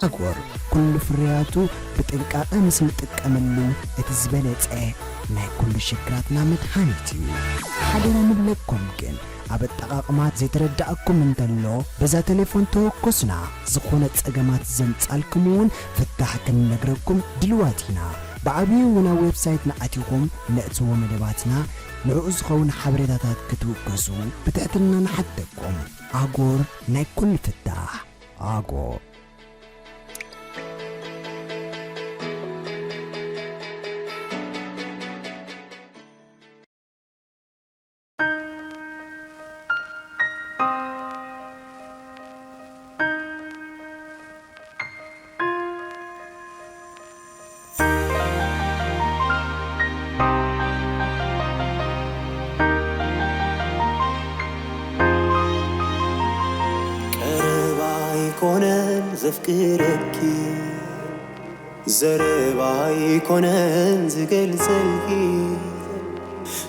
أقور كل فرياتو بتلقى أمس نتقملو اتزبلت ما كل شكراتنا متحانيتي حدنا نبلكم كن عبد تقاقمات زي تردأكم من دلو بزا تليفون توقسنا زخونة أقامات زمت الكمون فتحكم نقربكم دلواتنا بعبي ونا ويب سايتنا أتيكم نأتوا مدباتنا نعوز خون حبريتات كتوقسو بتعتلنا نحدكم أقور ناي كل فتاح أقور زفكركي زرباي كونن زقلزلكي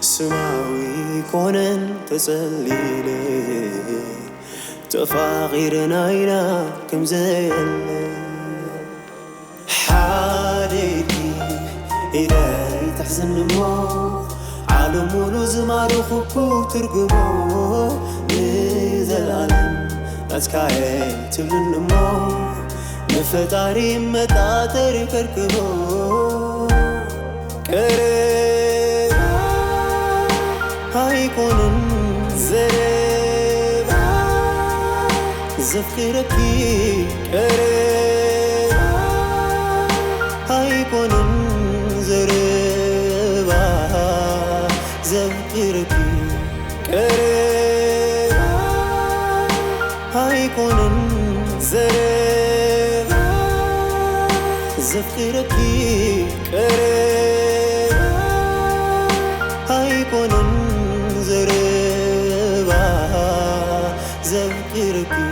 سماوي كونن تسليلي تفاغيرنا إلى كم زين حاليكي إلهي تحزن مو عالم ولزمار خكو ترقمو نزلالم أتكاين تبلن مو نفتاري متاتر كركبو كريبا هايكونن زريبا زفكركي كريبا هايكونن زريبا زفكركي كريبا هايكونن زريبا زفكركي كريبا هايكونن زريبا زفكركي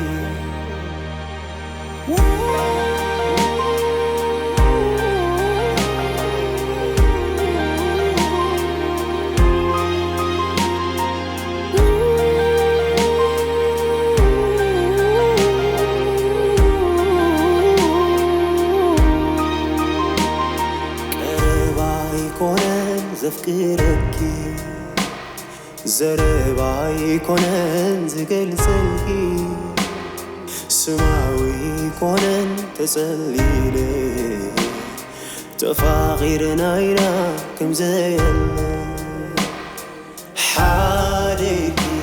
زفكركي زرباي كونن زقلزلكي سماوي كونن تسليلي تفاغيرنا إلى كم زين حاليكي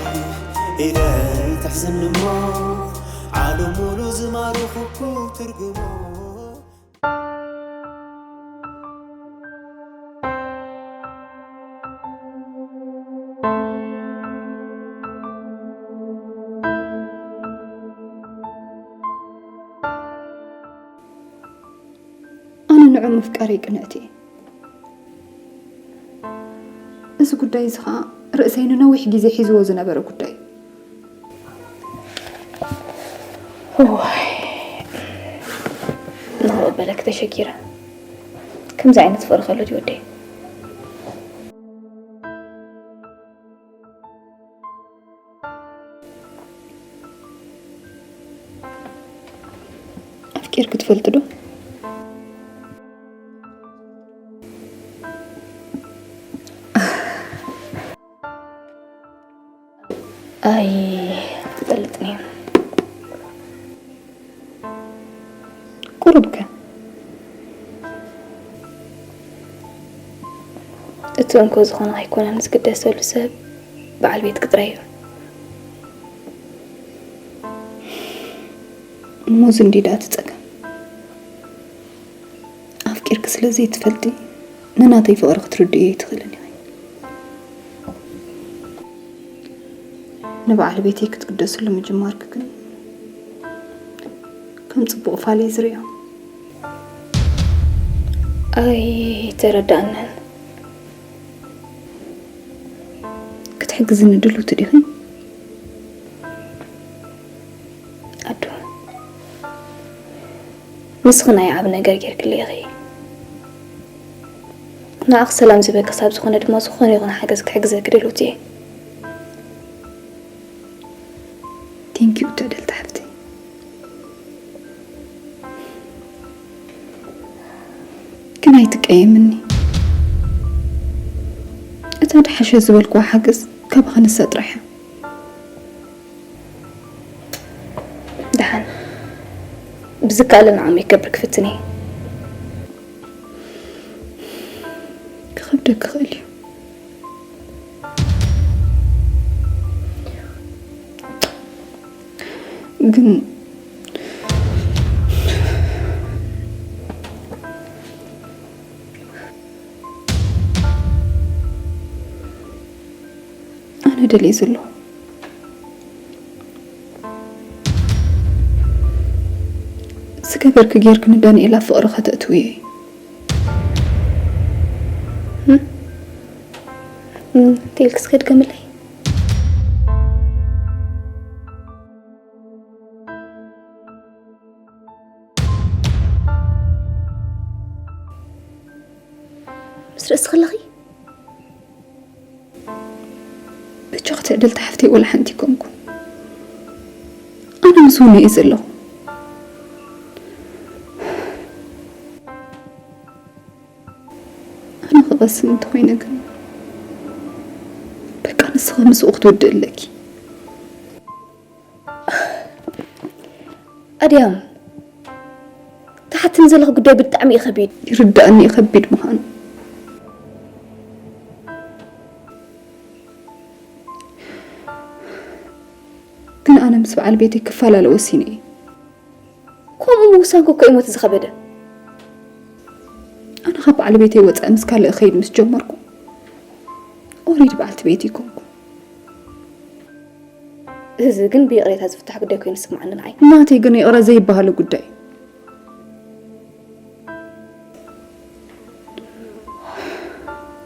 إلهي تحزن مو عالم ولزمار خكو ترقمو نعم مفكاري قناتي إذا قداي زخا رأسين نوح جيزي حيزو زنبرو قداي نهو بالك تشكيرا كم زعينة فرخة لو جودي أفكير كنت فلتدو أي تلتني قربك اتوانكو زخونا هيكون ناس قداس والسبب بعل بيت قدريو موزن دي دات تسقى أفكير كسلزي تفلتي نناتي فورغ تردي تخلني نبع بيتي كتقدس له مجمارك كم تصبق فالي زريا أي تردأنا كتحجز ندلو تديخن أدو مسخنا يا عبنا جرجر كل يغي ناخ سلام زبك صاب سخنا دم سخنا يغن حجز كدلوتي ثانك يو تعدل تحفتي يتقيمني أتاد حشة زبالك وحاجز كبخن السطرح دحن بذكاء لنا عم يكبرك فتني كخبرك خالي قن أنا دلي زلو سكبرك غيرك نداني إلى فقر خطأت وياي تيلك سكت كملي بس رأس خلقي بتشغ تعدل تحفتي ولا حنتي كمكم أنا مسوني إزلو أنا خلاص انتوينك بقى نسخة مسوق تودل لك أديام تحت نزلها قدوي بالتعمي خبيد يرد أني أخبيد مهان كن أنا مسبع على بيتي كفالة لوسيني كم موسانكو كأي موت زخبده أنا خاب على بيتي واتأمس كالي أخيد مس جمركم أريد بعلت بيتي كمكم إذا قن بيقريت هزفتح قدوي كوين اسمع عنا معي ناتي قني أرى زي بهالو قداي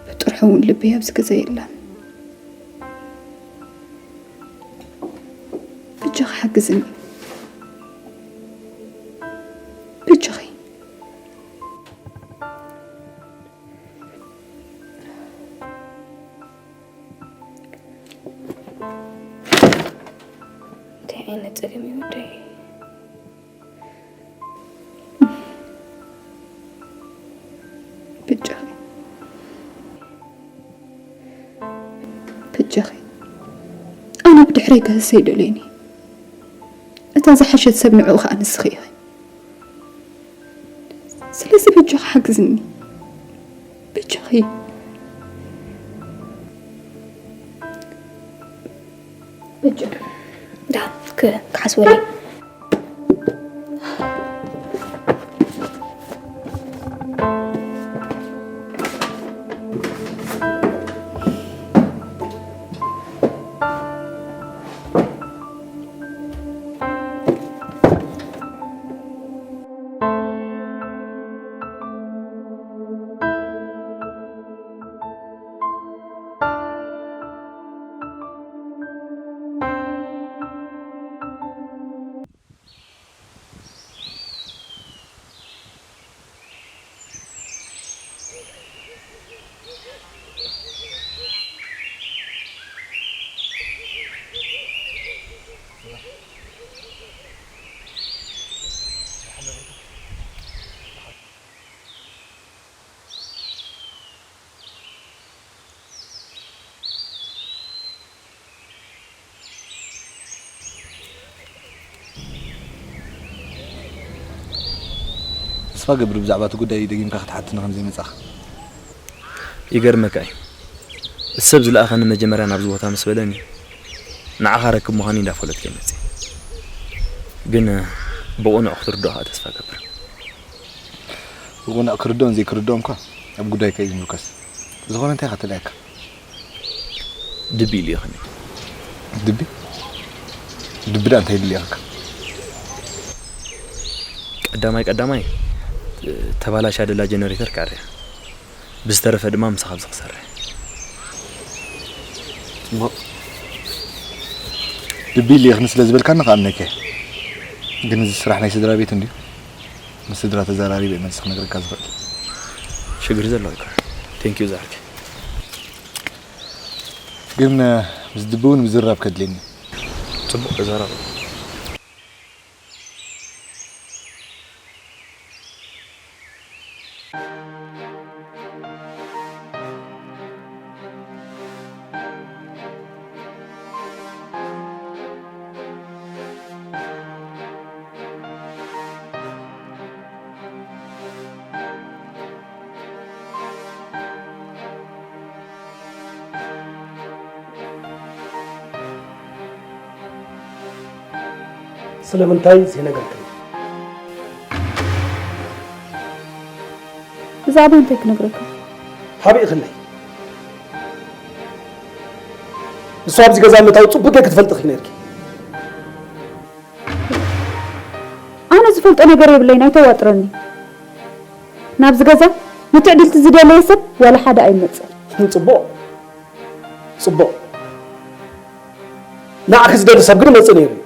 بترحون لبيها بسك زي اللان بجخ حقزني بجخي تعين تقمي ودي بجخي أنا بدحريك هالسيدة ليني أتازا حشد سبن عوخ أنا سخيخي سلسي بجخ حقزني بجخي بجخ دا كحسولي تسفى قبر بزعبات قد دقيم كاخت حتى نخمزي مصاخ يقرمك اي السبز الاخر مجمريا نبزوتا مسبلني نعخارك مهاني دافلت كمتي ግን بقونا اختر دوها تسفى قبر بقونا اكردون زي كردون كا اب قداي كاي ملكس زغون انت خاطلك دبي لي خني دبي دبي انت اللي ياك قداماي تبالاش عدلا جنريتر كاريا بسترف دمام صاحب زخسر دبي لي خنس لازبل كان قامنك ግን እዚ ስራሕ ናይ ስድራ ቤት እንዴ መስድራ ተዛራሪ ቤት መስኽ ነገር ካዝፈል ሽግር ዘለው ይካ ቴንክ ዩ ዛርክ ግን ዝድቡን ዝራብ ከድለኒ ጽቡቅ ዘራብ سلامنتاي زينة قلت زعبا انتك نقرك حبي خلي الصواب زي قزام متاو تصبك كتفلت خينيركي أنا زفلت أنا قريب لي نايتو واترني نابز قزا نتعدل تزيد لي يسب ولا حدا أي متصل صبو نعكس دل سبقنا متصنيري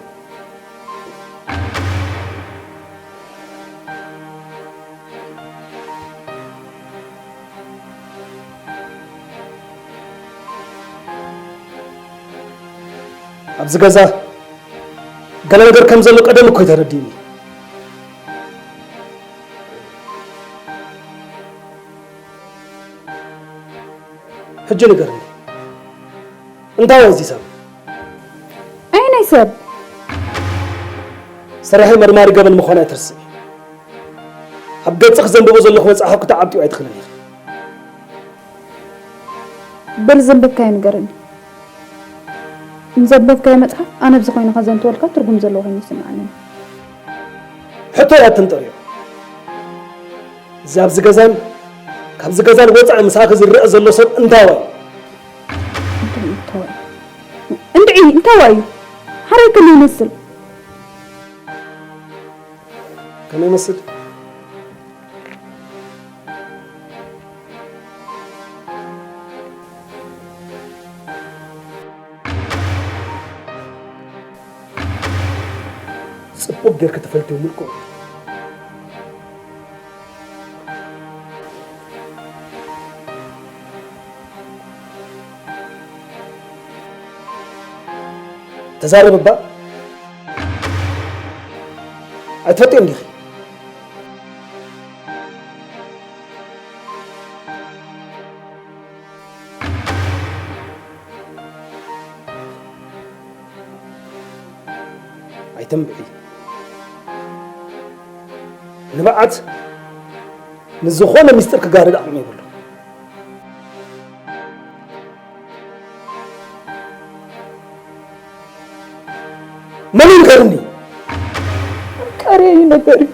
أبز قزا قال نقدر كم زلق قدم كوي ترديني حجة نقرني انت وزي سام أين يسب سرحي مرماري قبل مخونا ترسي هبقى تخزن بوزن لخوة صحاك تعبتي وعيد خلاني بالزنبك كاين قرني نزبب كاي متحف أنا بزخوين خزن تولكا ترقم زلوهن يسمعني حتى لا تنطريو زاب زقزان كاب زقزان وطع مساخز الرئة زلو صب انتاوي انتاوي حريك اللي يمثل كم يمثل صبوك دير كتفلتي وملكو تزاري ببا أتفتي عندي خي أيتم بعي نبعت نزخونا مستر كقارد أعمي بلو من يقرني كاري نقري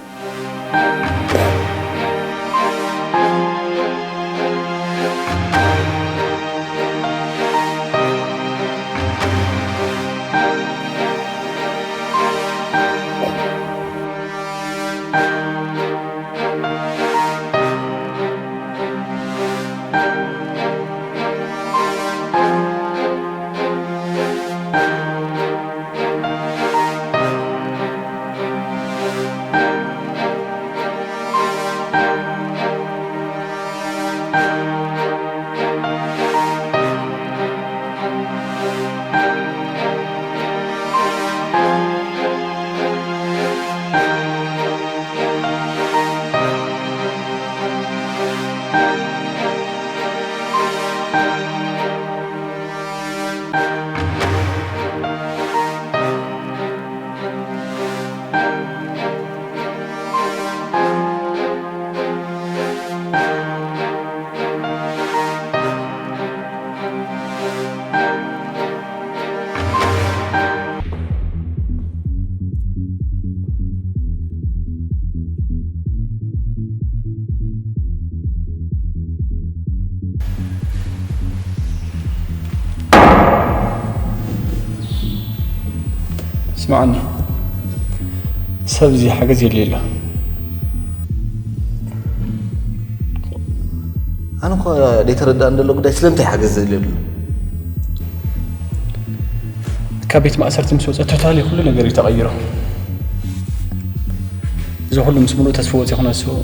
اسمعني سبزي حاجة زي الليلة أنا خا ليتردد عند اللي قداش لمتى حاجة زي الليلة كابيت ما أثرت مسوسة توتالي كل ነገር يتغيره إذا كل مسمولو تسفوت يخون سو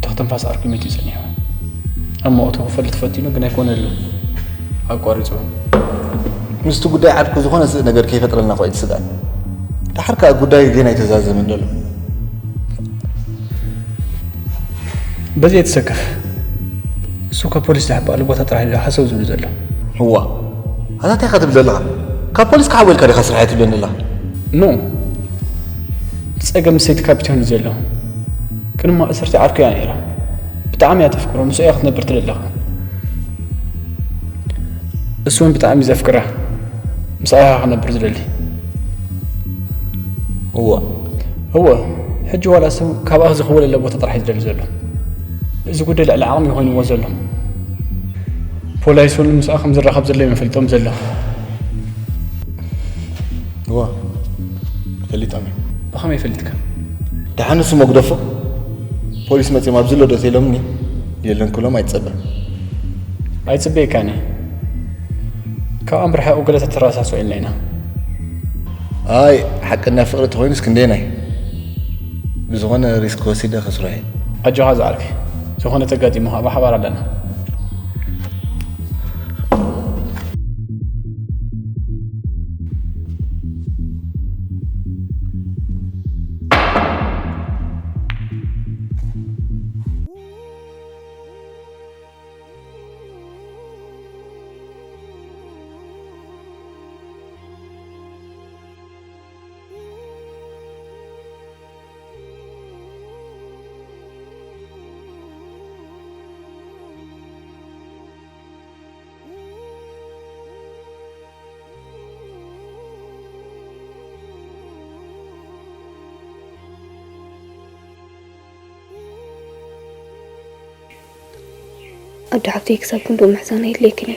تختنفاس أرقميت يزنيه أما أوتو فلت فتينو كنا يكون له أقاريته مستو قداي عادكو زخون ነገር كيف يطلعنا قايد سدان تحركة قداي جينا يتزازم من دول بزي يتسكف سو كبوليس لحب قالوا بوتا طرح له حسو زول زله هو هذا تاخذ زلها كبوليس كحول كاري خسر حياتي بين الله نو تسقم سيت كابتن زله كلمة أسرت عارك يعني لا بتعامي تفكره مش أي أخذ نبرت لله السون بتعامي زفكره مش أي أخذ نبرت لله هو حج ولا سو كاب أخذ خوال اللي بو تطرح يدل زلو إذا قد لا العالم يهون وزلو بولايسون المساخم زر خبز اللي مفلتهم زلو هو فليت أمي بخم يفلتك دحانو سو مقدفو بوليس متي ما بزلو دوتيلومني يلن كلهم يتصبر أيتصبي كاني كأمر حق وقلت التراسة سوين لينا هاي حقنا فقرة هوينس كنديناي بزغنا ريسك وسيدة خسرعي أجهز عليك زخونة تقادي مها بحبار لنا أبدأ عبدي يكسبكم بمحزاني ليكني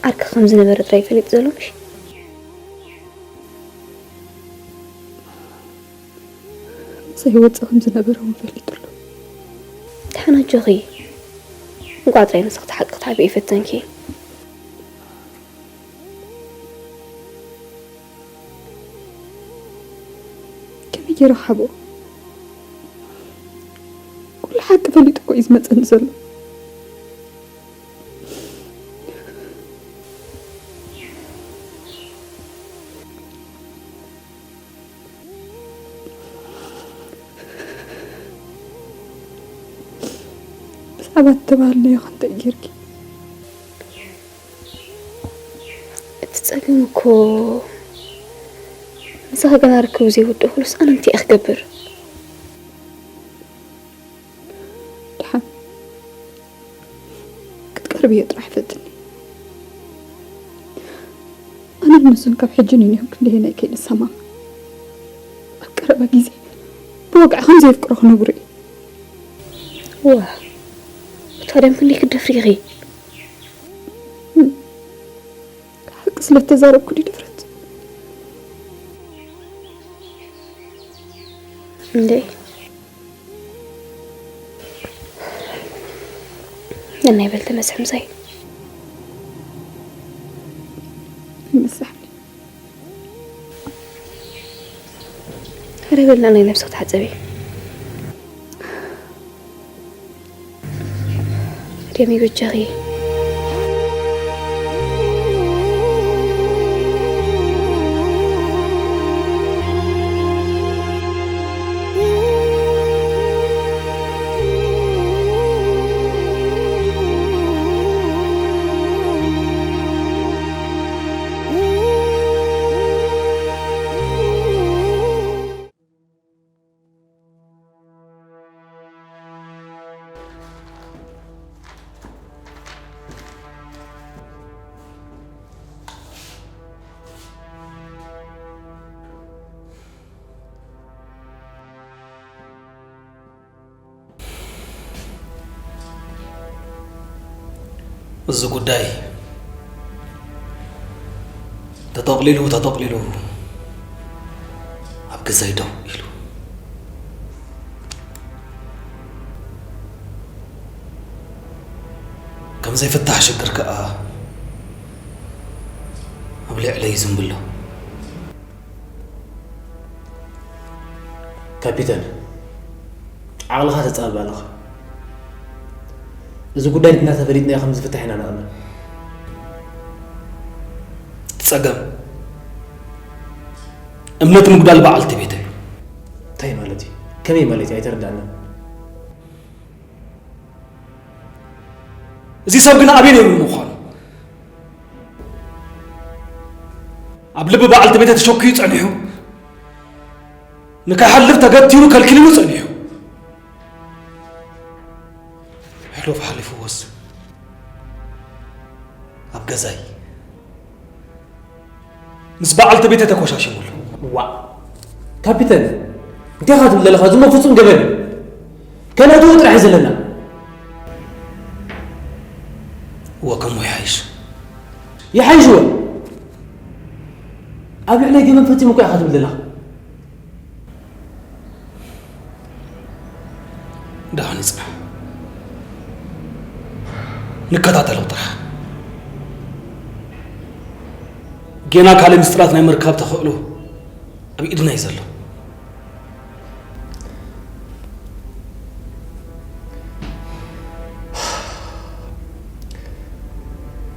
أرك 5 نبرة ريفة اللي بزلوش سيوت 5 نبرة ومفلت له تحنا جغي وقعد رينا سقط حق تعبي فتنكي يرحبوا كل حاجة فليت كويس ما تنزل بس عبد تبعلنا يا خنت إجركي تتسألونكو زهق أنا ركوزي ودخلص أنا أنتي أخبر دحان كنت قربي يطرح فتني أنا المسون كاب حجني نيهم كل هنا كين السما أقرب جيزي بوقع 5 يفكروا نبري واه وترى يمكن ليك الدفريغي حق سلة تزارب كل دفرت ليه لأنه يبلت مسح مزي مسحني هرب لأنه نفسه تحزبي ريمي بجغي እዚ ጉዳይ ተጠቕሊሉ ኣብ ገዛይ ደው ኢሉ ከም ዘይፍታሕ ሽግር ከዓ ኣብ ልዕለይ ዝምብሎ ካፒታን ዓቕልኻ ተፃበ ኣለኻ እዚ ጉዳይ እናተፈሊጥና ከም ዝፍታሕ ኢና ንኣምን ፀገም እምነት ምግዳል በዓልቲ ቤት እዩ እንታይ ማለት እዩ ከመይ ማለት እዩ ኣይተረዳእናን እዚ ሰብ ግን ኣበይ ነይሩ ምዃኑ ኣብ ልቢ በዓልቲ ቤተ ተሸኪዩ ፀኒሑ ንከይሓልፍ ተገቲሩ ከልኪልሉ ፀኒሑ ሕሉፍ ሓሊፉዎስ أبجزاي مس بعلت بيتي تكوشاش يقول وا كابتن انت خاطب لله خاطب ما فصم قبل كان هدوء راح يزلنا هو كم يحيش هو أبي عليه جيم فتي مكوي خاطب لله ده هنسمع نكتاتل وطرح جينا كالي مسترات ناي مركب تخلو أبي إيدنا يزلو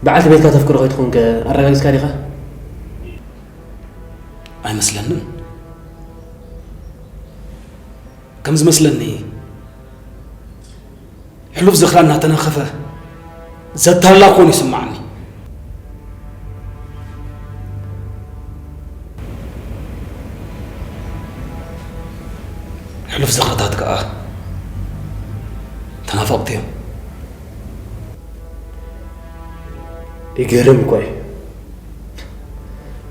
بعد بيتك تفكر غير تكون الرجال كاريخة أي مثلاً كم مثلاً حلوف زخرانها تنخفه زدت الله كون يسمعني حلوف زخرتها تقع تنافقتهم يقرم كوي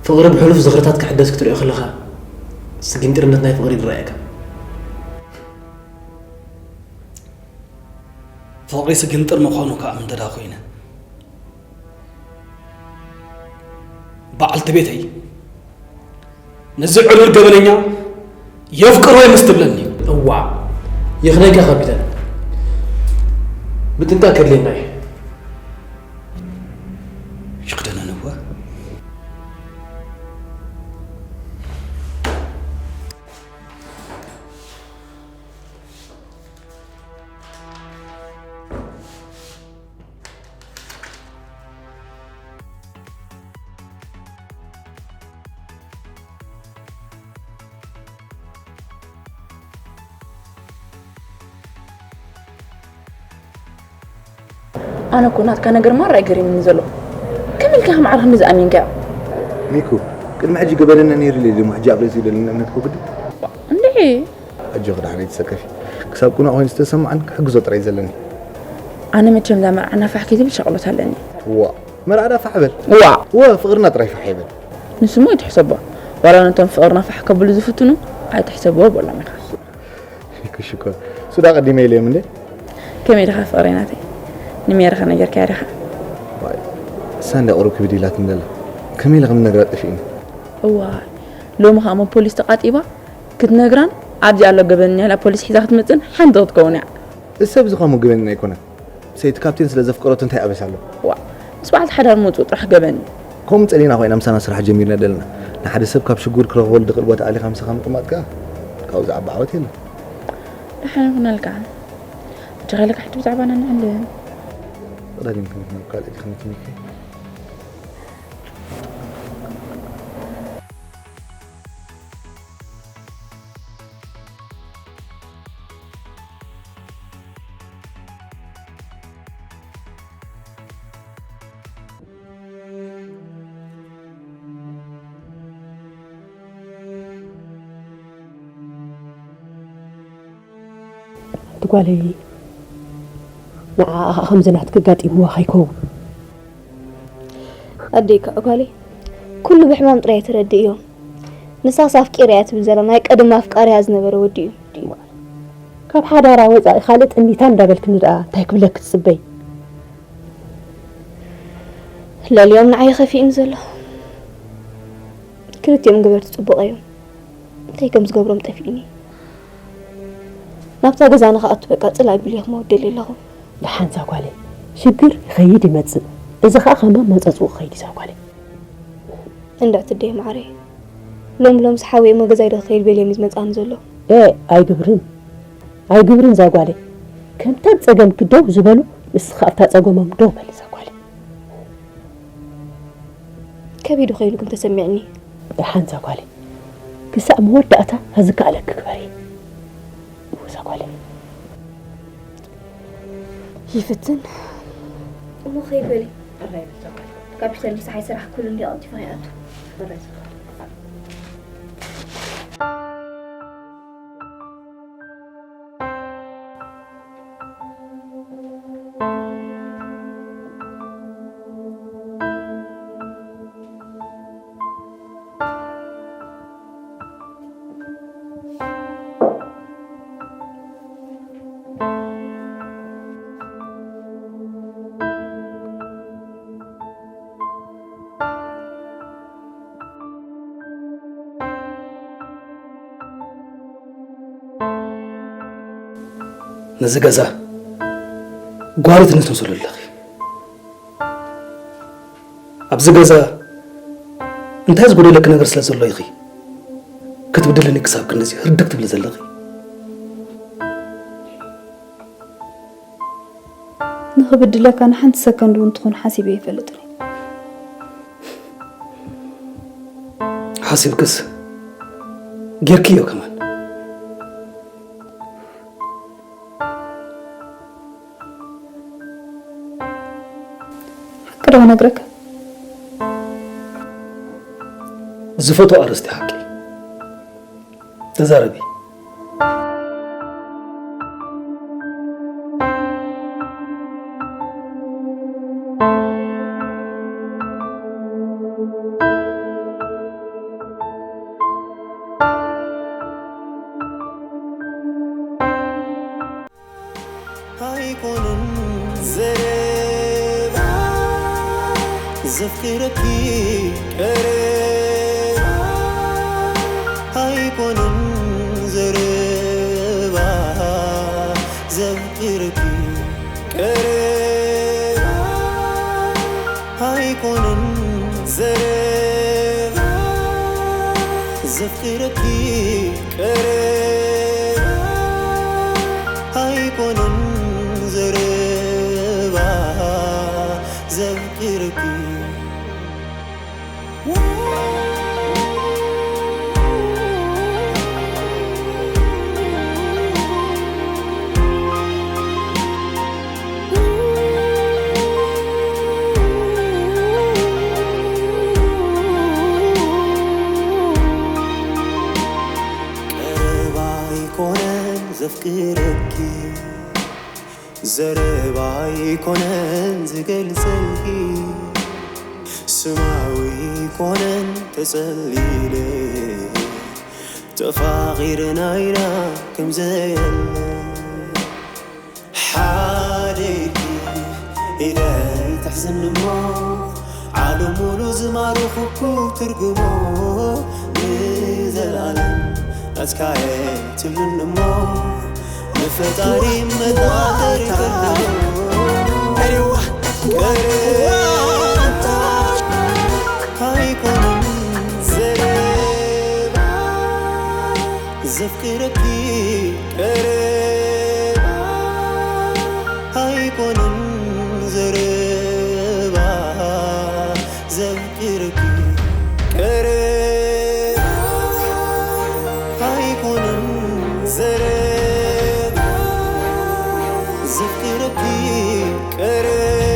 فقرب حلوف زغرتات كحدث كتير يخلقها سجين ترنت نايف غريب رأيك فقري سجين تر مخانو كأمن تداخينا بعلت بيتي نزل علو القبلية يفكر وين مستبلني أوع يخليك يا خبيثة بتنتأكد لي ناي يقدنا نوا أنا كنت كان أجر مرة أجري من زلو كمل كهم عرف مزأمين كا ميكو كل ما حجي قبلنا نير اللي محجاب رزيل اللي نمنتكو قد ليه أجي غدا علي تسكفي كساب كنا أهين استسمع عنك حق زوت ريزلني أنا متشم ذا أنا فحكيتي بشغلة هلني وا مرأة فحبل وا فقرنا طريف حبل نسمو يتحسبه ولا أنتم فقرنا فحكى بلو زفتنو عاد تحسبوه ولا ما يخاف شكرا سودا قديمة لي من ده كم يدخل فقريناتي نمير خنا جر كارخة واي سند أوروك بديلات من دلا كم يلغم نقرأ فين واي لو ما خامو بوليس تقاطيبا كنت نقران عبدي على قبلني لا بوليس حزاخت متن حندوت كونع السبب زقامو قبلنا يكونه سيد كابتن سلازف قرات انتهي أبس له وا بس بعد حدا موت وطرح قبلني كم تسألينا أخوينا مسانا صراحة جميلنا دلنا نحد السبب كاب شجور كره ولد قلبات علي 5 قمات كا كاوز عبعوت هنا احنا هنالك عن شغلك حتى تعبان انا عندي غادي يمكن نقال لك خمسة تقولي نعم خمزنات كقاطي مو خيكو أديك أقولي كل بحمام طريقة ترديهم نصاص أفكاريات بزلنا يقدم أفكاري عزنا بروديو كاب حدا راوز خالد اني تان دابلك نرا تاكل لك السبي لا اليوم نعي خفي انزل كنت يوم قبرت تصبغيهم تايكم زقبرم طفيني نابتا غزانا خاطبقا صلاي بليخ مودل الله لحان زاقالي شجر خيدي متص اذا خاخما متصو خيدي زاقالي اندعت دي معري لوم صحاوي ما غزايد خيل بلي ميز مصان زلو اي غبرن زاقالي كم تصقم كدو زبلو بس خاطا تصقمم دو بل زاقالي كبيدو خيلكم تسمعني لحان زاقالي كسا موداتا هزكا لك كبري زاقالي يفتن مو خير بالي الرأي بالزاقالي كابتن لسا حيسرح كل اللي قضي فهيئاته الرأي نزجزا قارت نتوصل للأخي أبزجزا أنت هز قولي لك نقرس لزول يخي كتب دلني كساب كنزي هردك تبل زلغي نخبد لك أنا حنت سكند وانتخون حاسبي فلتني حاسب كس غير كيو كمان حكرا ونقرك زفوتو أرستي حقي تزاربي زفكرك قريب هيكون زربا زفكرك قريب هيكون زربا زفكرك قريب هيكون زربا زفكرك زفكرك زرباي كونن زقلسلكي سماوي كونن تسليلي تفاغيرنا إلى كم زين حاليكي إلى تحزن مو عالم ولزمار خكو ترقمو لزلالم أتكاية تلن مو نفتاري مدادر كردو أيوة كريتا هايكون زريبا زفكركي كريتا هايكون زريبا زفكركي كريتا هايكون زريبا زفكرك قريب